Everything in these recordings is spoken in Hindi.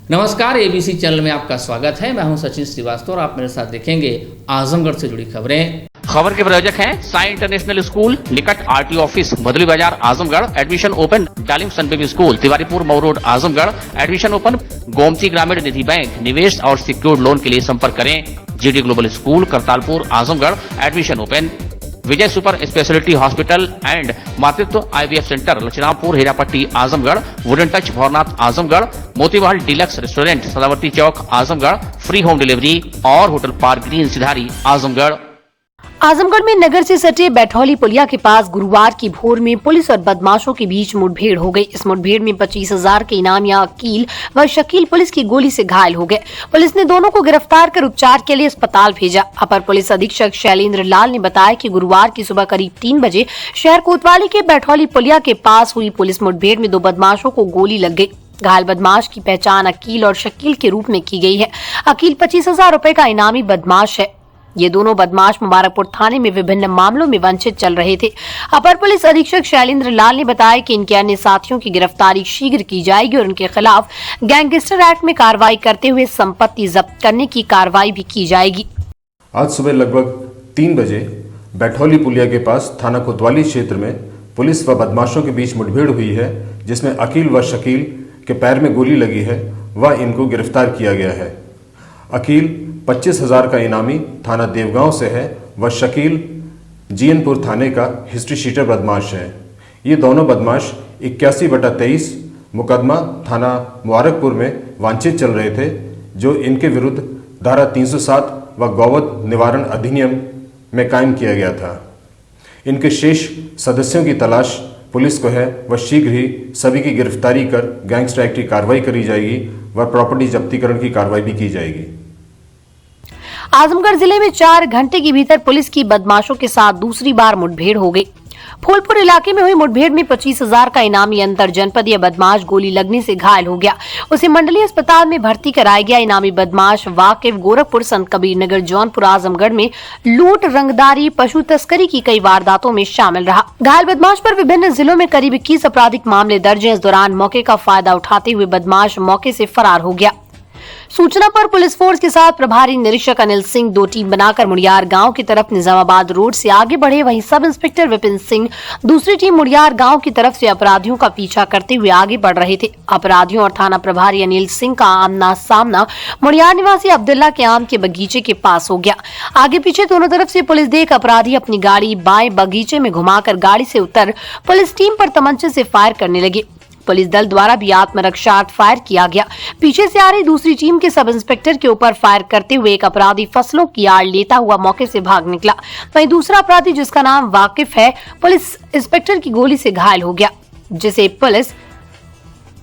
नमस्कार, एबीसी चैनल में आपका स्वागत है। मैं हूं सचिन श्रीवास्तव और आप मेरे साथ देखेंगे आजमगढ़ से जुड़ी खबरें। खबर के प्रायोजक हैं साई इंटरनेशनल स्कूल, निकट RTO office, Madhuli Bazar, Azamgarh. Admission open Dalim sun baby school, Tiwaripur Mau road, Azamgarh. Admission open Gomti ग्रामीण निधि बैंक। निवेश और सिक्योर्ड लोन के लिए संपर्क करें। GD global school, Kartalpur, Azamgarh. Admission open. Vijay super speciality hospital and मातृत्व IVF centre, Lachnapur, Herapatti, Azamgarh. Wooden touch, Bhaurnath, Azamgarh. Motimahal deluxe restaurant, Sadavarti Chowk, Azamgarh. Free home delivery और hotel park green, Sidhari, Azamgarh. Azamgarh में नगर से सटे बैठौली पुलिया के पास गुरुवार की भोर में पुलिस और बदमाशों के बीच मुठभेड़ हो गई। इस मुठभेड़ में 25,000 के इनामिया अकील व शकील पुलिस की गोली से घायल हो गए। पुलिस ने दोनों को गिरफ्तार कर उपचार के लिए अस्पताल भेजा। अपर पुलिस अधीक्षक शैलेंद्र लाल ने बताया कि गुरुवार की सुबह करीब 3 बजे शहर कोतवाली के बैठौली पुलिया के पास हुई पुलिस मुठभेड़ में 2 बदमाशों को गोली लग गई। घायल बदमाश की पहचान अकील और शकील के रूप में की गई है। अकील 25,000 रूपए का इनामी बदमाश है। ये दोनों बदमाश मुबारकपुर थाने में विभिन्न मामलों में वंचित चल रहे थे। अपर पुलिस अधीक्षक शैलेंद्र लाल ने बताया कि इनके अन्य साथियों की गिरफ्तारी शीघ्र की जाएगी और उनके खिलाफ गैंगस्टर एक्ट में कार्रवाई करते हुए संपत्ति जब्त करने की कार्रवाई भी की जाएगी। आज सुबह लगभग 3 बजे बैठौली पुलिया के पास थाना कोतवाली क्षेत्र में पुलिस व बदमाशों के बीच मुठभेड़ हुई है, जिसमें अकील व शकील के पैर में गोली लगी है व इनको गिरफ्तार किया गया है। अकील 25,000 का इनामी थाना देवगांव से है व शकील जीएनपुर थाने का हिस्ट्री शीटर बदमाश है। ये दोनों बदमाश 81/23 मुकदमा थाना मुबारकपुर में वांछित चल रहे थे, जो इनके विरुद्ध धारा 307 व गौवध निवारण अधिनियम में कायम किया गया था। इनके शेष सदस्यों की तलाश पुलिस को है व शीघ्र ही सभी की गिरफ्तारी कर गैंगस्टर एक्ट की कार्रवाई करी जाएगी व प्रॉपर्टी जब्तीकरण की कार्रवाई भी की जाएगी। आजमगढ़ जिले में 4 घंटे के भीतर पुलिस की बदमाशों के साथ दूसरी बार मुठभेड़ हो गई। फूलपुर इलाके में हुई मुठभेड़ में 25,000 का इनामी अंतर जनपदीय बदमाश गोली लगने से घायल हो गया। उसे मंडलीय अस्पताल में भर्ती कराया गया। इनामी बदमाश वाकिफ गोरखपुर, संत कबीर नगर, जौनपुर, आजमगढ़ में लूट, रंगदारी, पशु तस्करी की कई वारदातों में शामिल रहा। घायल बदमाश पर विभिन्न जिलों में करीब 21 आपराधिक मामले दर्ज हैं। इस दौरान मौके का फायदा उठाते हुए बदमाश मौके से फरार हो गया। सूचना पर पुलिस फोर्स के साथ प्रभारी निरीक्षक अनिल सिंह 2 टीम बनाकर मुड़ियार गांव की तरफ निजामाबाद रोड से आगे बढ़े। वहीं सब इंस्पेक्टर विपिन सिंह दूसरी टीम मुड़ियार गांव की तरफ से अपराधियों का पीछा करते हुए आगे बढ़ रहे थे। अपराधियों और थाना प्रभारी अनिल सिंह का आमना सामना मुड़ियार निवासी अब्दुल्ला के आम के बगीचे के पास हो गया। आगे पीछे दोनों तरफ से पुलिस देख अपराधी अपनी गाड़ी बाएं बगीचे में घुमाकर गाड़ी से उतर पुलिस टीम पर तमंचे से फायर करने लगे। पुलिस दल द्वारा भी आत्मरक्षार्थ फायर किया गया। पीछे से आ रही दूसरी टीम के सब इंस्पेक्टर के ऊपर फायर करते हुए एक अपराधी फसलों की आड़ लेता हुआ मौके से भाग निकला। वहीं दूसरा अपराधी, जिसका नाम वाकिफ है, पुलिस इंस्पेक्टर की गोली से घायल हो गया, जिसे पुलिस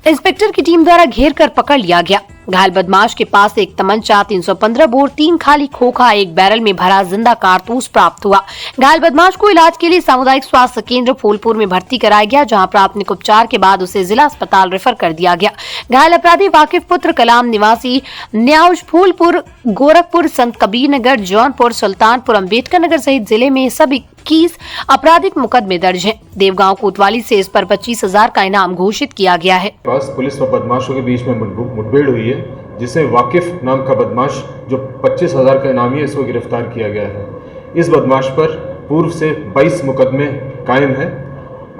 इंस्पेक्टर की टीम द्वारा घेर कर पकड़ लिया गया। घायल बदमाश के पास एक तमंचा, 315 बोर, 3 खाली खोखा, 1 बैरल में भरा जिंदा कारतूस प्राप्त हुआ। घायल बदमाश को इलाज के लिए सामुदायिक स्वास्थ्य केंद्र फूलपुर में भर्ती कराया गया, जहां प्राथमिक उपचार के बाद उसे जिला अस्पताल रेफर कर दिया गया। घायल अपराधी वाकिफ पुत्र कलाम निवासी न्याउज फूलपुर, गोरखपुर, संत कबीर नगर, जौनपुर, सुल्तानपुर, अम्बेडकर नगर सहित जिले में सभी 21 आपराधिक मुकदमे दर्ज हैं। देवगांव कोतवाली से इस पर 25,000 का इनाम घोषित किया गया है। पुलिस व बदमाशों के बीच में मुठभेड़ हुई है, जिसमें वाकिफ नाम का बदमाश जो 25,000 का इनामी है, इसको गिरफ्तार किया गया है। इस बदमाश पर पूर्व से 22 मुकदमे कायम हैं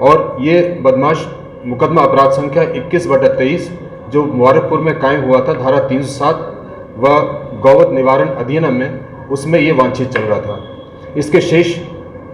और ये बदमाश मुकदमा अपराध संख्या 21/23 जो मुबारकपुर में कायम हुआ था धारा 307 व गौवध निवारण अधिनियम में, उसमें ये वांछित चल रहा था। इसके शेष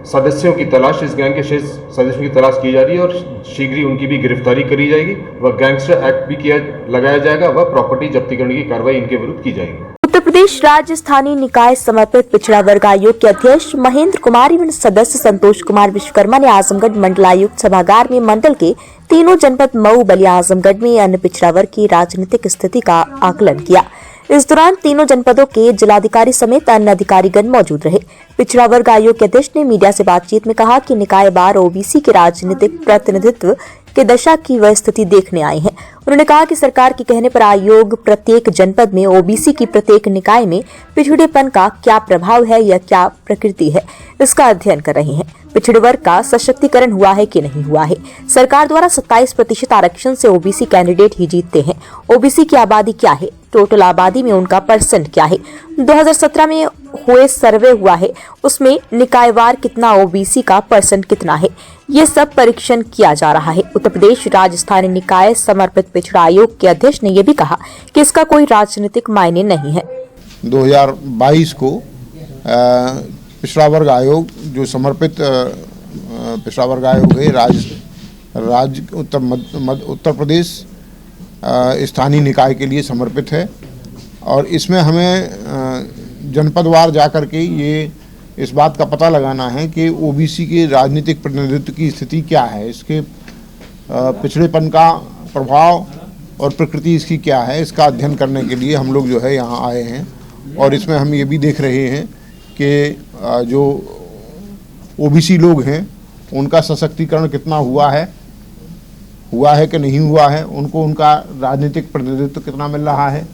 सदस्यों की तलाश, इस गैंग के शेष सदस्यों की तलाश की जा रही है और शीघ्र ही उनकी भी गिरफ्तारी करी जाएगी व गैंगस्टर एक्ट भी लगाया जाएगा व प्रॉपर्टी जब्तीकरण की कार्रवाई इनके विरुद्ध की जाएगी। उत्तर प्रदेश राज्य स्थानीय निकाय समर्पित पिछड़ा वर्ग आयोग के अध्यक्ष महेंद्र कुमार एवं सदस्य संतोष कुमार विश्वकर्मा ने आजमगढ़ मंडलायुक्त सभागार में मंडल के तीनों जनपद मऊ, बलिया, आजमगढ़ में अन्य पिछड़ा वर्ग की राजनीतिक स्थिति का आकलन किया। इस दौरान तीनों जनपदों के जिलाधिकारी समेत अन्य अधिकारीगण मौजूद रहे। पिछड़ा वर्ग आयोग के अध्यक्ष ने मीडिया से बातचीत में कहा कि निकाय बार ओबीसी के राजनीतिक प्रतिनिधित्व के दशा की वह स्थिति देखने आए हैं। उन्होंने कहा कि सरकार के कहने पर आयोग प्रत्येक जनपद में ओबीसी की प्रत्येक निकाय में पिछड़ेपन का क्या प्रभाव है या क्या प्रकृति है, इसका अध्ययन कर रहे हैं। पिछड़े वर्ग का सशक्तिकरण हुआ है कि नहीं हुआ है। सरकार द्वारा 27% आरक्षण से ओबीसी कैंडिडेट ही जीतते हैं। ओबीसी की आबादी क्या है, टोटल आबादी में उनका परसेंट क्या है, 2017 में हुए सर्वे हुआ है, उसमें निकायवार कितना ओबीसी का परसेंट कितना है, ये सब परीक्षण किया जा रहा है। उत्तर प्रदेश राजस्थानी निकाय समर्पित पिछड़ा आयोग के अध्यक्ष ने यह भी कहा कि इसका कोई राजनीतिक मायने नहीं है। 2022 को पिछड़ा वर्ग आयोग जो समर्पित पिछड़ा वर्ग आयोग है उत्तर प्रदेश स्थानीय निकाय के लिए समर्पित है और इसमें हमें जनपदवार जाकर के ये इस बात का पता लगाना है कि ओबीसी के राजनीतिक प्रतिनिधित्व की स्थिति क्या है, इसके पिछड़ेपन का प्रभाव और प्रकृति इसकी क्या है, इसका अध्ययन करने के लिए हम लोग जो है यहाँ आए हैं। और इसमें हम ये भी देख रहे हैं कि जो ओबीसी लोग हैं उनका सशक्तिकरण कितना हुआ है कि नहीं हुआ है, उनको उनका राजनीतिक प्रतिनिधित्व कितना मिल रहा है।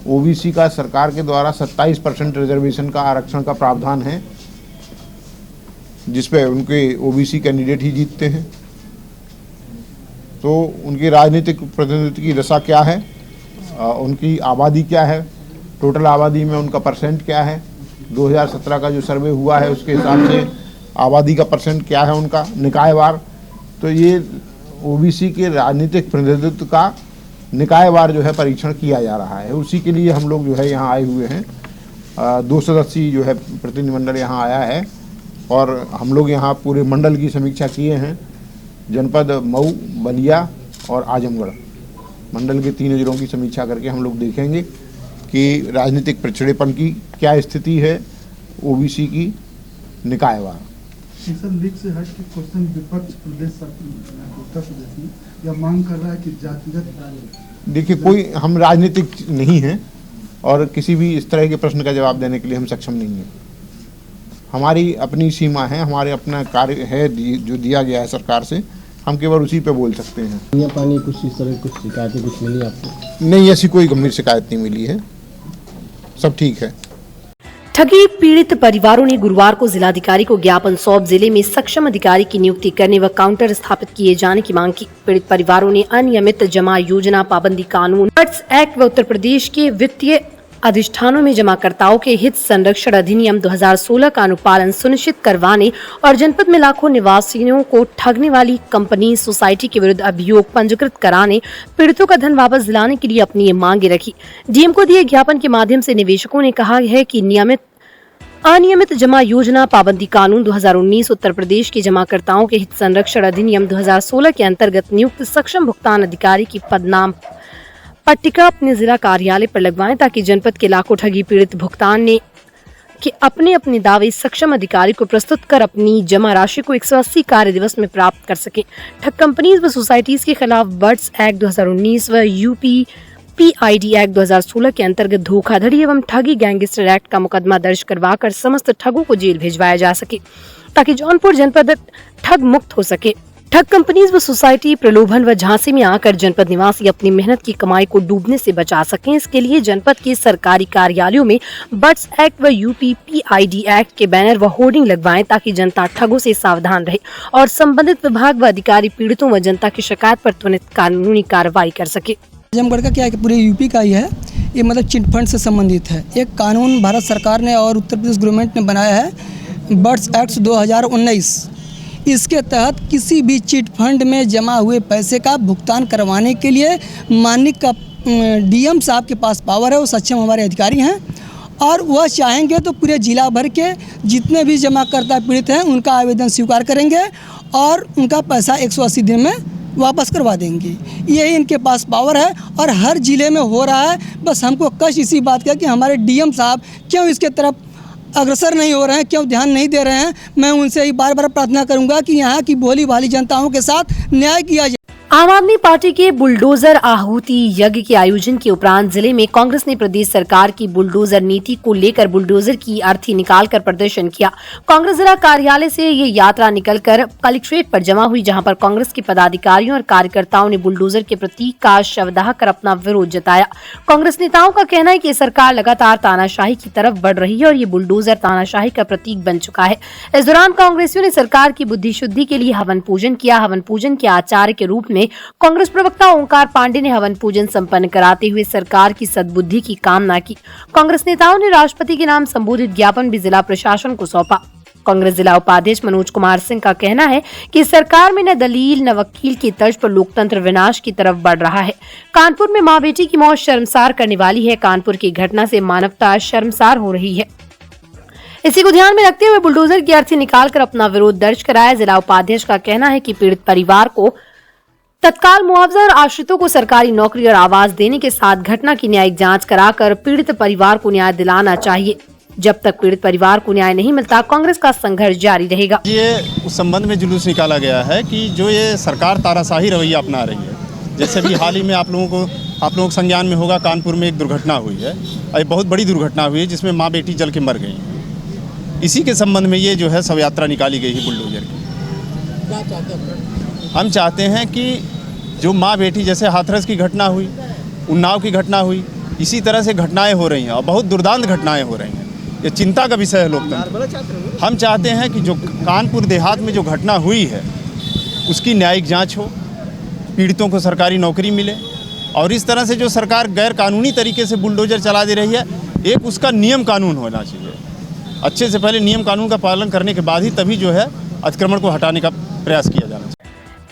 ओबीसी का सरकार के द्वारा 27% रिजर्वेशन का आरक्षण का प्रावधान है जिसपे उनके ओबीसी कैंडिडेट ही जीतते हैं। तो उनकी राजनीतिक प्रतिनिधित्व की दशा क्या है, उनकी आबादी क्या है, टोटल आबादी में उनका परसेंट क्या है, 2017 का जो सर्वे हुआ है उसके हिसाब से आबादी का परसेंट क्या है उनका निकायवार। तो ये ओबीसी के राजनीतिक प्रतिनिधित्व का निकायवार जो है परीक्षण किया जा रहा है। उसी के लिए हम लोग जो है यहाँ आए हुए हैं। 2 सदस्यीय जो है प्रतिनिधिमंडल यहाँ आया है और हम लोग यहाँ पूरे मंडल की समीक्षा किए हैं। जनपद मऊ, बलिया और आजमगढ़ मंडल के 3 जिलों की समीक्षा करके हम लोग देखेंगे कि राजनीतिक पिछड़ेपन की क्या स्थिति है ओबीसी की निकायवार। लीग से हट के क्वेश्चन विपक्ष उत्तर प्रदेश में यह मांग कर रहा है कि जातिगत, देखिए कोई हम राजनीतिक नहीं हैं और किसी भी इस तरह के प्रश्न का जवाब देने के लिए हम सक्षम नहीं हैं। हमारी अपनी सीमा है, हमारे अपना कार्य है जो दिया गया है सरकार से, हम केवल उसी पे बोल सकते हैं। पानी कुछ इस तरह कुछ शिकायतें कुछ मिली आपको? नहीं, ऐसी कोई गंभीर शिकायत नहीं मिली है, सब ठीक है। ठगी पीड़ित परिवारों ने गुरुवार को जिलाधिकारी को ज्ञापन सौंप जिले में सक्षम अधिकारी की नियुक्ति करने व काउंटर स्थापित किए जाने की मांग की। पीड़ित परिवारों ने अनियमित जमा योजना पाबंदी कानून, बर्ड्स एक्ट व उत्तर प्रदेश के वित्तीय अधिष्ठानों में जमाकर्ताओं के हित संरक्षण अधिनियम 2016 का अनुपालन सुनिश्चित करवाने और जनपद में लाखों निवासियों को ठगने वाली कंपनी सोसाइटी के विरुद्ध अभियोग पंजीकृत कराने, पीड़ितों का धन वापस दिलाने के लिए अपनी ये मांगे रखी। डीएम को दिए ज्ञापन के माध्यम से निवेशकों ने कहा है कि अनियमित जमा योजना पाबंदी कानून 2019, उत्तर प्रदेश के जमाकर्ताओं के हित संरक्षण अधिनियम 2016 के अंतर्गत नियुक्त सक्षम भुगतान अधिकारी की पदनाम पट्टिका अपने जिला कार्यालय पर लगवाएं ताकि जनपद के लाखों ठगी पीड़ित भुगतान ने कि अपने दावे सक्षम अधिकारी को प्रस्तुत कर अपनी जमा राशि को 180 कार्य दिवस में प्राप्त कर सके। ठग कंपनीज व सोसाइटीज के खिलाफ बर्ड्स एक्ट 2019 व यूपी PID एक्ट 2016 के अंतर्गत धोखाधड़ी एवं ठगी गैंगस्टर एक्ट का मुकदमा दर्ज करवाकर समस्त ठगों को जेल भिजवाया जा सके ताकि जौनपुर जनपद ठग मुक्त हो सके। ठग कंपनीज व सोसाइटी प्रलोभन व झांसे में आकर जनपद निवासी अपनी मेहनत की कमाई को डूबने से बचा सकें, इसके लिए जनपद के सरकारी कार्यालयों में बर्ड्स एक्ट व यूपी PID एक्ट के बैनर व होर्डिंग लगवाएं ताकि जनता ठगों से सावधान रहे और संबंधित विभाग व अधिकारी पीड़ितों व जनता की शिकायत पर त्वरित कानूनी कार्रवाई कर सके। आजमगढ़ का क्या है कि पूरे यूपी का ही है, ये मतलब चिट फंड से संबंधित है। एक कानून भारत सरकार ने और उत्तर प्रदेश गवर्नमेंट ने बनाया है बर्ड्स एक्ट 2019। इसके तहत किसी भी चिट फंड में जमा हुए पैसे का भुगतान करवाने के लिए माननीय का DM साहब के पास पावर है, वो सक्षम हमारे अधिकारी हैं और वह चाहेंगे तो पूरे जिला भर के जितने भी जमाकर्ता पीड़ित हैं उनका आवेदन स्वीकार करेंगे और उनका पैसा 180 दिन में वापस करवा देंगे। यही इनके पास पावर है और हर जिले में हो रहा है। बस हमको कष्ट इसी बात का कि हमारे DM साहब क्यों इसके तरफ अग्रसर नहीं हो रहे हैं, क्यों ध्यान नहीं दे रहे हैं। मैं उनसे ही बार बार प्रार्थना करूंगा कि यहाँ की भोली भाली जनताओं के साथ न्याय किया जाए। आम आदमी पार्टी के बुलडोजर आहुति यज्ञ के आयोजन के उपरांत जिले में कांग्रेस ने प्रदेश सरकार की बुलडोजर नीति को लेकर बुलडोजर की अर्थी निकालकर प्रदर्शन किया। कांग्रेस जिला कार्यालय से ये यात्रा निकलकर कलेक्ट्रेट पर जमा हुई, जहां पर कांग्रेस के पदाधिकारियों और कार्यकर्ताओं ने बुलडोजर के प्रतीक का शवदाह कर अपना विरोध जताया। कांग्रेस नेताओं का कहना है कि सरकार लगातार तानाशाही की तरफ बढ़ रही है और ये बुलडोजर तानाशाही का प्रतीक बन चुका है। इस दौरान कांग्रेसियों ने सरकार की बुद्धि शुद्धि के लिए हवन पूजन किया। हवन पूजन के आचार्य के रूप में कांग्रेस प्रवक्ता ओंकार पांडे ने हवन पूजन संपन्न कराते हुए सरकार की सद्बुद्धि की कामना की। कांग्रेस नेताओं ने राष्ट्रपति के नाम संबोधित ज्ञापन भी जिला प्रशासन को सौंपा। कांग्रेस जिला उपाध्यक्ष मनोज कुमार सिंह का कहना है कि सरकार में न दलील न वकील की तर्ज पर लोकतंत्र विनाश की तरफ बढ़ रहा है। कानपुर में मां बेटी की मौत शर्मसार करने वाली है। कानपुर की घटना से मानवता शर्मसार हो रही है। इसी को ध्यान में रखते हुए बुलडोजर की अर्थी निकालकर अपना विरोध दर्ज कराया। जिला उपाध्यक्ष का कहना है कि पीड़ित परिवार को तत्काल मुआवजा और आश्रितों को सरकारी नौकरी और आवास देने के साथ घटना की न्यायिक जांच कराकर पीड़ित परिवार को न्याय दिलाना चाहिए। जब तक पीड़ित परिवार को न्याय नहीं मिलता कांग्रेस का संघर्ष जारी रहेगा। ये उस संबंध में जुलूस निकाला गया है कि जो ये सरकार तानाशाही रवैया अपना रही है। जैसे भी हाल ही में आप लोगों को संज्ञान में होगा, कानपुर में एक दुर्घटना हुई है, एक बहुत बड़ी दुर्घटना हुई है जिसमें माँ बेटी जल के मर गई। इसी के संबंध में ये जो है शव यात्रा निकाली गई है बुलडोजर की। हम चाहते हैं कि जो माँ बेटी, जैसे हाथरस की घटना हुई, उन्नाव की घटना हुई, इसी तरह से घटनाएं हो रही हैं और बहुत दुर्दांत घटनाएं हो रही हैं। ये चिंता का विषय है लोकतंत्र। हम चाहते हैं कि जो कानपुर देहात में जो घटना हुई है उसकी न्यायिक जांच हो, पीड़ितों को सरकारी नौकरी मिले और इस तरह से जो सरकार गैर कानूनी तरीके से बुलडोजर चला दे रही है, एक उसका नियम कानून होना चाहिए। अच्छे से पहले नियम कानून का पालन करने के बाद ही तभी जो है अतिक्रमण को हटाने का प्रयास किया जाना चाहिए।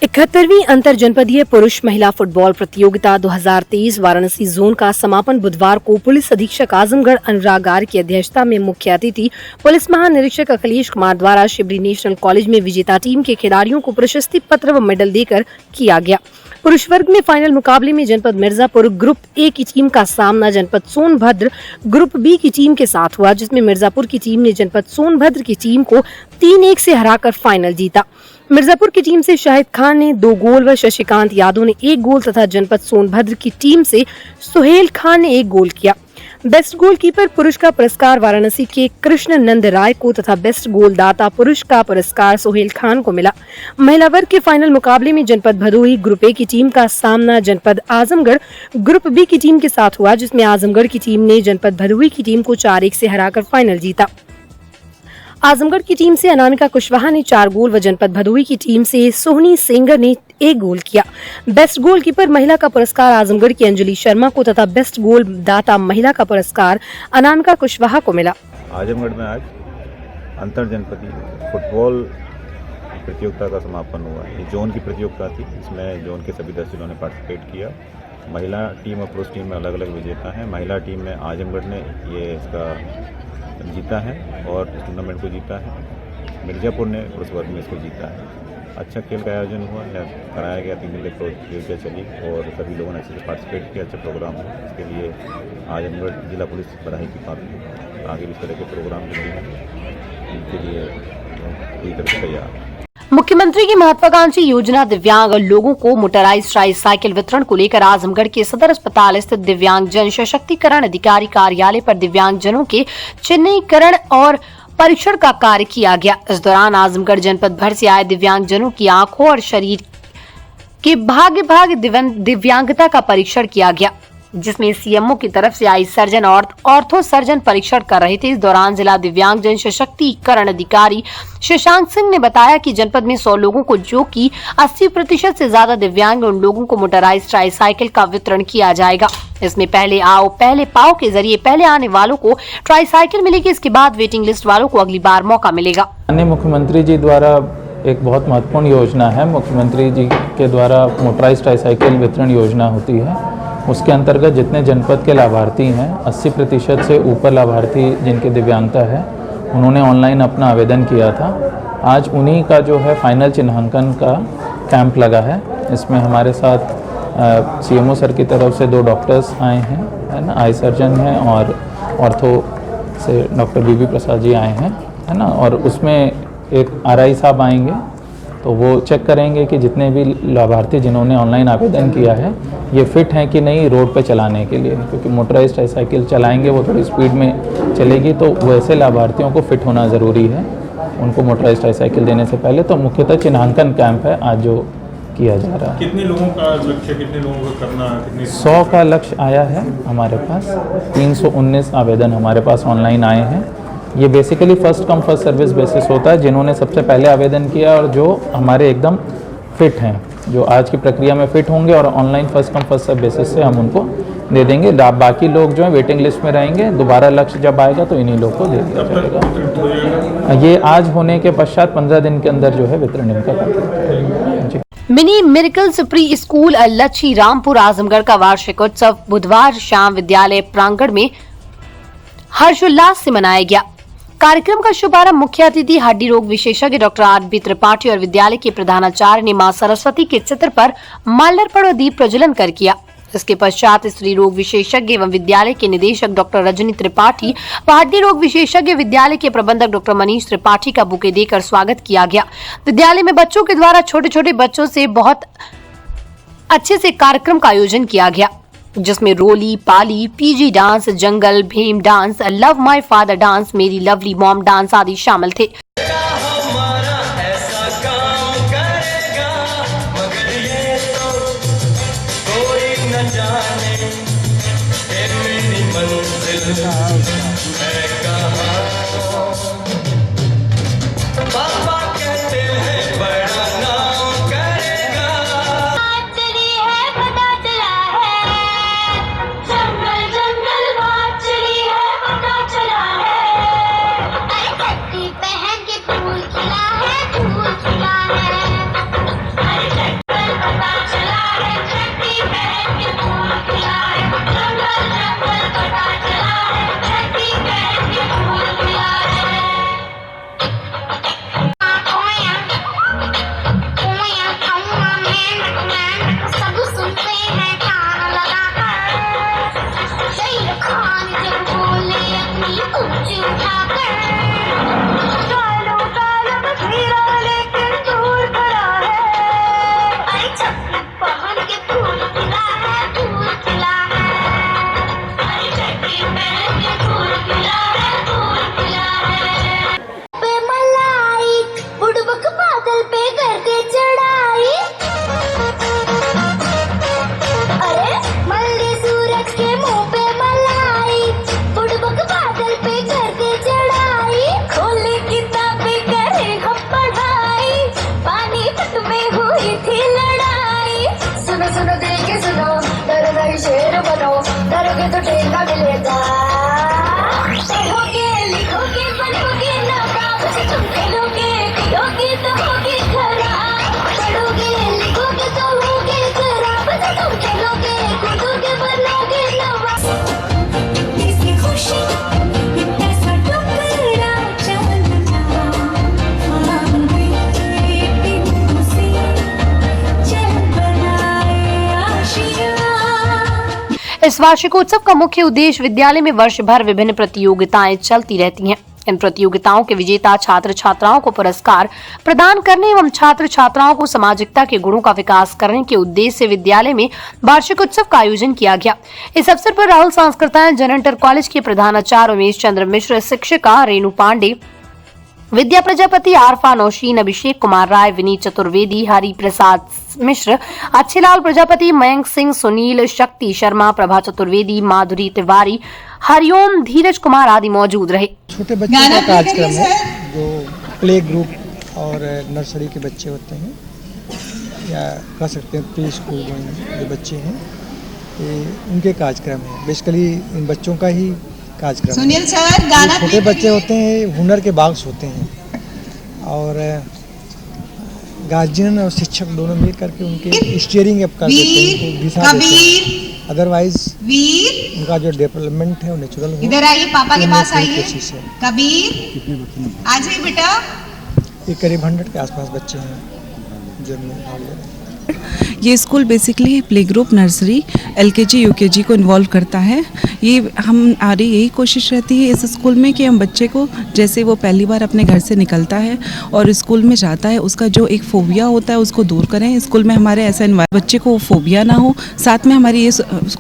71वीं अंतर जनपदीय पुरुष महिला फुटबॉल प्रतियोगिता 2023 वाराणसी जोन का समापन बुधवार को पुलिस अधीक्षक आजमगढ़ अनुराग आर्य की अध्यक्षता में मुख्य अतिथि पुलिस महानिरीक्षक अखिलेश कुमार द्वारा शिवरी नेशनल कॉलेज में विजेता टीम के खिलाड़ियों को प्रशस्ति पत्र व मेडल देकर किया गया। पुरुष वर्ग में फाइनल मुकाबले में जनपद मिर्जापुर ग्रुप ए की टीम का सामना जनपद सोनभद्र ग्रुप बी की टीम के साथ हुआ, जिसमें मिर्जापुर की टीम ने जनपद सोनभद्र की टीम को 3-1 से हराकर फाइनल जीता। मिर्जापुर की टीम से शाहिद खान ने 2 गोल व शशिकांत यादव ने 1 गोल तथा जनपद सोनभद्र की टीम से सुहेल खान ने 1 गोल किया। बेस्ट गोलकीपर पुरुष का पुरस्कार वाराणसी के कृष्ण नंद राय को तथा बेस्ट गोलदाता पुरुष का पुरस्कार सुहेल खान को मिला। महिला वर्ग के फाइनल मुकाबले में जनपद भदोही ग्रुप ए की टीम का सामना जनपद आजमगढ़ ग्रुप बी की टीम के साथ हुआ, जिसमें आजमगढ़ की टीम ने जनपद भदोही की टीम को 4-1 से हराकर फाइनल जीता। आजमगढ़ की टीम से अनामिका कुशवाहा ने 4 गोल व जनपद भदोही की टीम से सोहनी सेंगर ने 1 गोल किया। बेस्ट गोलकीपर महिला का पुरस्कार आजमगढ़ की अंजलि शर्मा को तथा बेस्ट गोल दाता महिला का पुरस्कार अनामिका कुशवाहा को मिला। आजमगढ़ में आज अंतर जनपदीय फुटबॉल प्रतियोगिता का समापन हुआ। ये जोन की प्रतियोगिता थी, इसमें जोन के सभी 10 जिलों ने पार्टिसिपेट किया। महिला टीम और पुरुष टीम में अलग अलग विजेता हैं। महिला टीम में आजमगढ़ ने ये इसका जीता है और इस टूर्नामेंट को जीता है। मिर्जापुर ने पुरुष वर्ग में इसको जीता है। अच्छा खेल का आयोजन हुआ, कराया गया, 3 दिन की प्रतियोगिता चली और सभी लोगों ने अच्छे से पार्टिसिपेट किया। अच्छा प्रोग्राम हुआ, इसके लिए आजमगढ़ जिला पुलिस बधाई की पात्र है। आगे भी इस तरह के प्रोग्राम होते हैं, इनके लिए पूरी तरह से तैयार है। मुख्यमंत्री की महत्वाकांक्षी योजना दिव्यांग लोगों को मोटराइज्ड ट्राईसाइकिल वितरण को लेकर आजमगढ़ के सदर अस्पताल स्थित दिव्यांग जन सशक्तिकरण अधिकारी कार्यालय पर दिव्यांग जनों के चिन्हीकरण और परीक्षण का कार्य किया गया। इस दौरान आजमगढ़ जनपद भर से आए दिव्यांग जनों की आंखों और शरीर के भाग दिव्यांगता का परीक्षण किया गया, जिसमें सीएमओ की तरफ से आई सर्जन और ऑर्थो सर्जन परीक्षण कर रहे थे। इस दौरान जिला दिव्यांग जन सशक्तिकरण अधिकारी शशांक सिंह ने बताया कि जनपद में 100 लोगों को, जो कि 80% से ज्यादा दिव्यांग, उन लोगों को मोटराइज्ड ट्राईसाइकिल का वितरण किया जाएगा। इसमें पहले आओ पहले पाओ के जरिए पहले आने वालों को ट्राईसाइकिल मिलेगी, इसके बाद वेटिंग लिस्ट वालों को अगली बार मौका मिलेगा। मुख्यमंत्री जी द्वारा एक बहुत महत्वपूर्ण योजना है। मुख्यमंत्री जी के द्वारा मोटराइज्ड ट्राईसाइकिल वितरण योजना होती है। उसके अंतर्गत जितने जनपद के लाभार्थी हैं, 80% से ऊपर लाभार्थी जिनके दिव्यांगता है, उन्होंने ऑनलाइन अपना आवेदन किया था। आज उन्हीं का जो है फाइनल चिन्हांकन का कैंप लगा है। इसमें हमारे साथ सीएमओ सर की तरफ से 2 डॉक्टर्स आए हैं, है ना, आई सर्जन हैं, और ऑर्थो से डॉक्टर बीबी प्रसाद जी आए हैं, है ना, और उसमें एक आरआई साहब आएंगे तो वो चेक करेंगे कि जितने भी लाभार्थी जिन्होंने ऑनलाइन आवेदन किया है ये फिट हैं कि नहीं रोड पे चलाने के लिए, क्योंकि मोटराइज्ड ट्राईसाइकिल चलाएंगे वो थोड़ी स्पीड में चलेगी, तो वैसे लाभार्थियों को फिट होना ज़रूरी है उनको मोटराइज्ड ट्राईसाइकिल देने से पहले। तो मुख्यतः चिन्हांकन कैंप है आज जो किया जा रहा है। कितने लोगों का लक्ष्य, कितने लोगों को करना, कितने 100 का लक्ष्य आया है हमारे पास। 319 आवेदन हमारे पास ऑनलाइन आए हैं। ये basically first come first service basis होता है, जिन्होंने सबसे पहले आवेदन किया और जो हमारे एकदम फिट हैं, जो आज की प्रक्रिया में फिट होंगे और online first come first serve basis से हम उनको दे देंगे। बाकी लोग जो है वेटिंग लिस्ट में रहेंगे, दोबारा लक्ष्य जब आएगा तो इन्हीं लोग को दे दिया जाएगा। ये आज होने के पश्चात 15 दिन के अंदर जो है वितरण इनका कर। Mini miracles pre school Lachhi Rampur Azamgarh का वार्षिक उत्सव बुधवार शाम विद्यालय प्रांगण में हर्षोल्लास से मनाया गया। कार्यक्रम का शुभारंभ मुख्य अतिथि हड्डी रोग विशेषज्ञ डॉक्टर आर.बी. त्रिपाठी और विद्यालय के प्रधानाचार्य ने मां सरस्वती के चित्र पर माल्यार्पण और दीप प्रज्वलन कर किया। इसके पश्चात स्त्री रोग विशेषज्ञ एवं विद्यालय के निदेशक डॉक्टर रजनी त्रिपाठी व हड्डी रोग विशेषज्ञ विद्यालय के प्रबंधक डॉक्टर मनीष त्रिपाठी का बुके देकर स्वागत किया गया। विद्यालय में बच्चों के द्वारा छोटे छोटे बच्चों से बहुत अच्छे से कार्यक्रम का आयोजन किया गया, जिसमें रोली, पाली, पीजी डांस, जंगल, Bheem dance, love my father dance, मेरी लवली मॉम डांस आदि शामिल थे। इस वार्षिकोत्सव का मुख्य उद्देश्य विद्यालय में वर्ष भर विभिन्न प्रतियोगिताएं चलती रहती हैं। इन प्रतियोगिताओं के विजेता छात्र छात्राओं को पुरस्कार प्रदान करने एवं छात्र छात्राओं को सामाजिकता के गुणों का विकास करने के उद्देश्य से विद्यालय में वार्षिक उत्सव का आयोजन किया गया। इस अवसर पर राहुल सांस्कृतायन जन इंटर कॉलेज के प्रधानाचार्य उमेश चंद्र मिश्र, शिक्षिका रेणु पांडे, विद्या प्रजापति, आरफा नौशीन, अभिषेक कुमार राय, विनीत चतुर्वेदी, हरि प्रसाद मिश्र, अच्छेलाल प्रजापति, मयंक सिंह, सुनील, शक्ति शर्मा, प्रभा चतुर्वेदी, माधुरी तिवारी, हरिओम, धीरज कुमार आदि मौजूद रहे। छोटे बच्चों का कार्यक्रम है जो प्ले ग्रुप और नर्सरी के बच्चे होते हैं या कह सकते हैं प्री स्कूल जो बच्चे हैं, उनके कार्यक्रम है। बेसिकली इन बच्चों का ही कार्यक्रम। सुनील सर, गाना छोटे बच्चे होते हैं, हुनर के बाक्स होते हैं और गार्जियन और शिक्षक दोनों मिल करके उनके स्टीयरिंग अप कर देते हैं। अदरवाइज उनका जो डेवलपमेंट है वो नेचुरल हो। इधर आइए, पापा के पास आइए। कबीर आ जाइए बेटा। ये करीब 100 के आसपास बच्चे हैं जिनमें भाग ले रहे हैं। ये school basically play group, nursery, LKG, UKG को इन्वॉल्व करता है। ये हमारी यही कोशिश रहती है इस स्कूल में कि हम बच्चे को, जैसे वो पहली बार अपने घर से निकलता है और स्कूल में जाता है, उसका जो एक फोबिया होता है उसको दूर करें। स्कूल में हमारे ऐसा बच्चे को फोबिया ना हो। साथ में हमारी ये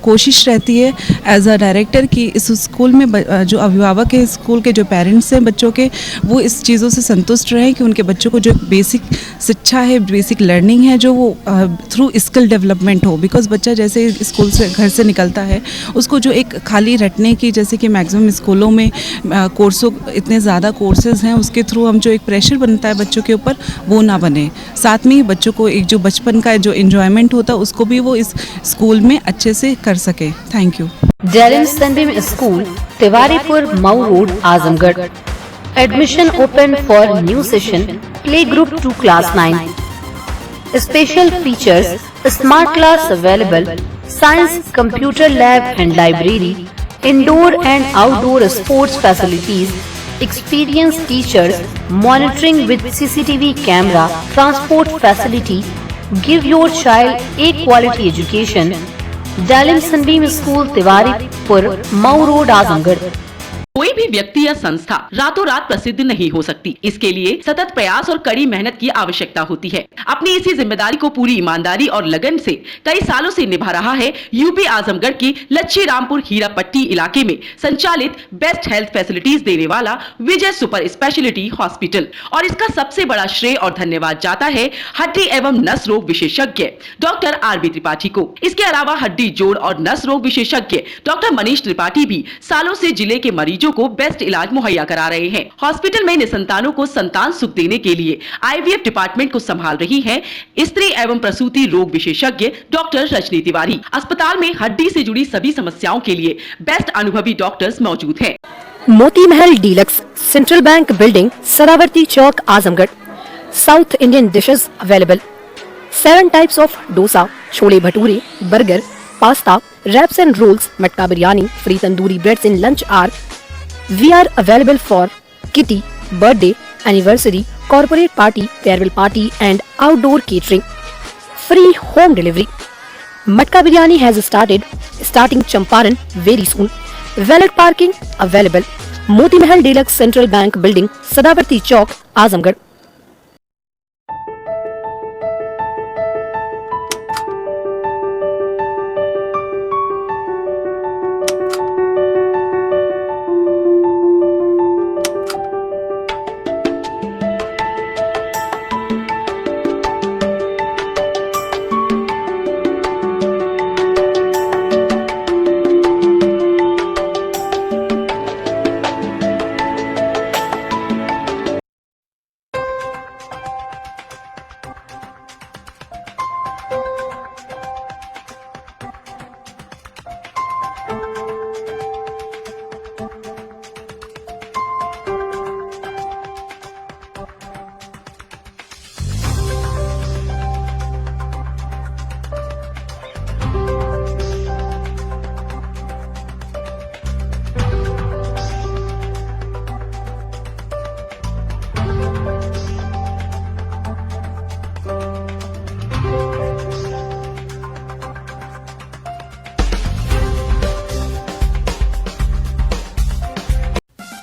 कोशिश रहती है एज अ डायरेक्टर कि इस स्कूल में जो अभिभावक है, स्कूल के जो पेरेंट्स हैं बच्चों के, वो इस चीज़ों से संतुष्ट रहें कि उनके बच्चों को जो बेसिक शिक्षा है, बेसिक लर्निंग है, जो वो थ्रू स्किल डेवलपमेंट हो। बिकॉज बच्चा जैसे स्कूल से, घर से निकलता है, उसको जो एक खाली रटने की, जैसे कि मैक्सिमम स्कूलों में कोर्सों, इतने ज़्यादा कोर्सेज़ हैं, उसके थ्रू हम जो एक प्रेशर बनता है बच्चों के ऊपर, वो ना बने। साथ में ही बच्चों को एक जो बचपन का जो एंजॉयमेंट होता है उसको भी वो इस स्कूल में अच्छे से कर सके। Thank you. Dalim Sunbeam school, Tiwaripur, Mau road, Azamgarh. Admission open for new session, play group to class 9। Special features, smart class available, science, computer lab and library, indoor and outdoor sports facilities, experienced teachers, monitoring with CCTV camera, transport facility. Give your child a quality education. Dalim Sunbeam School, Tiwaripur, Mau Road, Azamgarh. कोई भी व्यक्ति या संस्था रातों रात प्रसिद्ध नहीं हो सकती। इसके लिए सतत प्रयास और कड़ी मेहनत की आवश्यकता होती है। अपनी इसी जिम्मेदारी को पूरी ईमानदारी और लगन से कई सालों से निभा रहा है यूपी आजमगढ़ की लच्छी रामपुर हीरा पट्टी इलाके में संचालित बेस्ट हेल्थ फैसिलिटीज देने वाला विजय सुपर स्पेशलिटी हॉस्पिटल। और इसका सबसे बड़ा श्रेय और धन्यवाद जाता है हड्डी एवं नस रोग विशेषज्ञ डॉक्टर आर बी त्रिपाठी को। इसके अलावा हड्डी, जोड़ और नस रोग विशेषज्ञ डॉक्टर मनीष त्रिपाठी भी सालों से जिले के मरीजों को बेस्ट इलाज मुहैया करा रहे हैं। हॉस्पिटल में निसंतानों को संतान सुख देने के लिए IVF डिपार्टमेंट को संभाल रही है स्त्री एवं प्रसूति रोग विशेषज्ञ डॉक्टर रजनी तिवारी। अस्पताल में हड्डी से जुड़ी सभी समस्याओं के लिए बेस्ट अनुभवी डॉक्टर्स मौजूद हैं। Moti Mahal deluxe, central bank building, Saravati Chowk, Azamgarh. South Indian dishes available. 7 types of dosa, chole bhature, burger, pasta, wraps and rolls, मटका biryani, free tandoori breads in lunch hour. We are available for kitty, birthday, anniversary, corporate party, farewell party and outdoor catering. Free home delivery. Matka biryani has starting Champaran very soon. Valet parking available. Moti Mahal Deluxe Central Bank Building, Sadavarti Chowk, Azamgarh.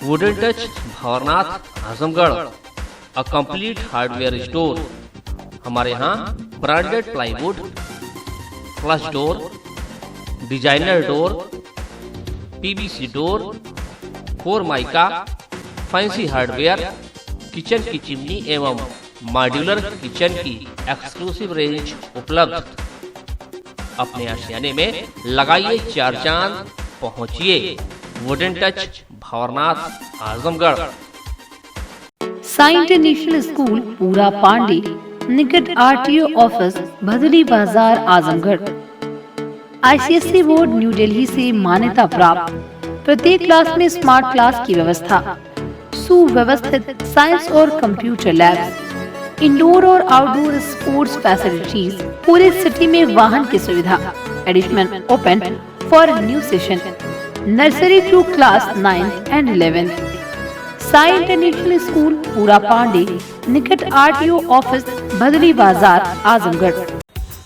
Wooden touch Bhawarnath Azamgarh, a complete hardware store. हमारे यहाँ branded plywood, flush door, designer door, PVC door, 4 mica, fancy hardware, kitchen की चिमनी एवं मॉड्यूलर किचन की एक्सक्लूसिव रेंज उपलब्ध। अपने आशियाने में लगाइए 4 चांद, पहुंचिए wooden touch Bhawarnath Azamgarh. Sai international school, Pura Pande, निकट RTO office, Bhadli Bazar, Azamgarh. ICSE board New Delhi से मान्यता प्राप्त। प्रत्येक क्लास में स्मार्ट क्लास की व्यवस्था, सुव्यवस्थित साइंस और कंप्यूटर लैब्स, इंडोर और आउटडोर स्पोर्ट्स फैसिलिटीज, पूरे सिटी में वाहन की सुविधा। Admission open for new session, nursery to class 9 and 11। Sai international school, Pura Pande, निकट RTO office, Bhadli Bazar, Azamgarh.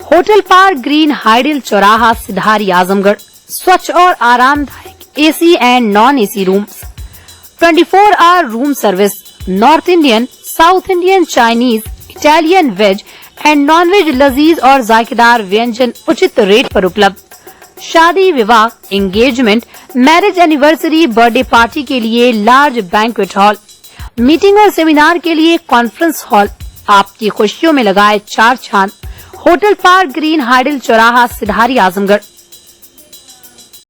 Hotel park green, Hydel Chauraha, Sidhari, Azamgarh. स्वच्छ और आरामदायक AC and non-AC rooms, 24-hour room service, North Indian, South Indian, Chinese, Italian, veg and non-veg लजीज और जायकेदार व्यंजन उचित रेट पर उपलब्ध। शादी, विवाह, engagement, marriage anniversary, birthday party के लिए लार्ज बैंक्वेट हॉल, मीटिंग और सेमिनार के लिए कॉन्फ्रेंस हॉल। आपकी खुशियों में लगाए चार चांद। Hotel park green, Hydel Chauraha, Sidhari, Azamgarh.